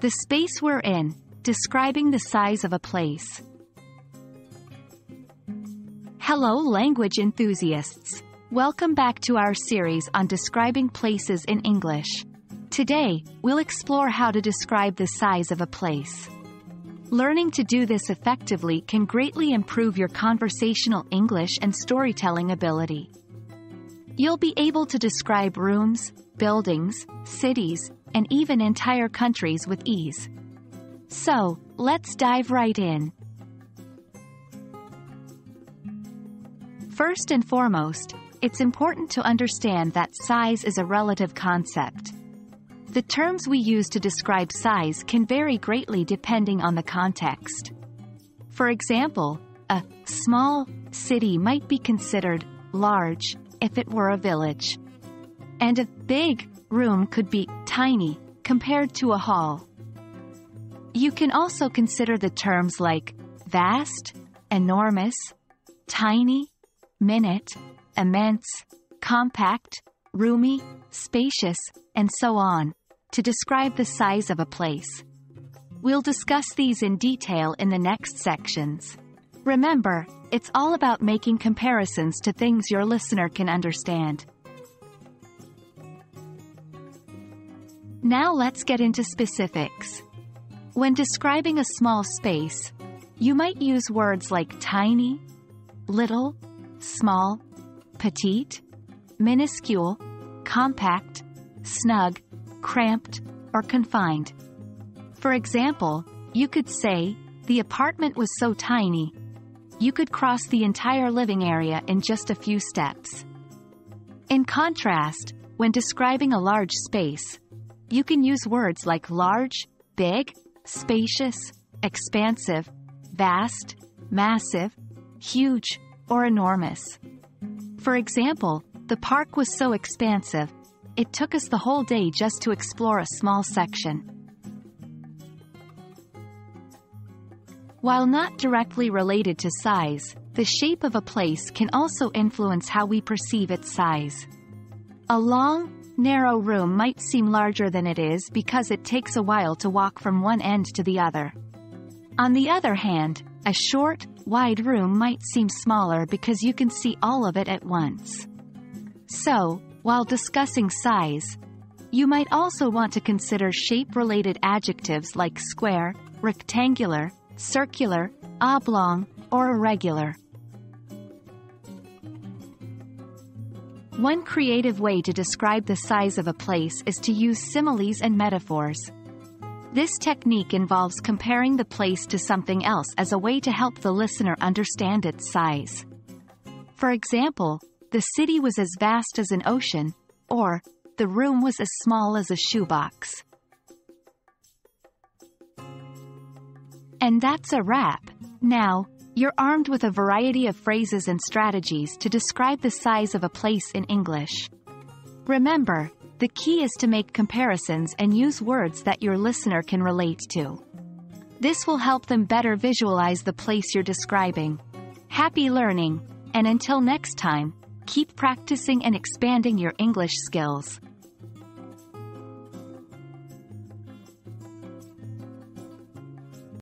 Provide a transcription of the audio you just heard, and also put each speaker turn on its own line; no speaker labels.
The space we're in, describing the size of a place. Hello language enthusiasts. Welcome back to our series on describing places in English. Today, we'll explore how to describe the size of a place. Learning to do this effectively can greatly improve your conversational English and storytelling ability. You'll be able to describe rooms, buildings, cities, and even entire countries with ease. So, let's dive right in. First and foremost, it's important to understand that size is a relative concept. The terms we use to describe size can vary greatly depending on the context. For example, a small city might be considered large if it were a village. And a big room could be tiny compared to a hall. You can also consider the terms like vast, enormous, tiny, minute, immense, compact, roomy, spacious, and so on, to describe the size of a place. We'll discuss these in detail in the next sections. Remember, it's all about making comparisons to things your listener can understand. Now let's get into specifics. When describing a small space, you might use words like tiny, little, small, petite, minuscule, compact, snug, cramped, or confined. For example, you could say, the apartment was so tiny. You could cross the entire living area in just a few steps. In contrast, when describing a large space, you can use words like large, big, spacious, expansive, vast, massive, huge, or enormous. For example, the park was so expansive, it took us the whole day just to explore a small section. While not directly related to size, the shape of a place can also influence how we perceive its size. A long, narrow room might seem larger than it is because it takes a while to walk from one end to the other. On the other hand, a short, wide room might seem smaller because you can see all of it at once. So, while discussing size, you might also want to consider shape-related adjectives like square, rectangular, circular, oblong, or irregular. One creative way to describe the size of a place is to use similes and metaphors. This technique involves comparing the place to something else as a way to help the listener understand its size. For example, the city was as vast as an ocean, or the room was as small as a shoebox. And that's a wrap. Now, you're armed with a variety of phrases and strategies to describe the size of a place in English. Remember, the key is to make comparisons and use words that your listener can relate to. This will help them better visualize the place you're describing. Happy learning, and until next time, keep practicing and expanding your English skills.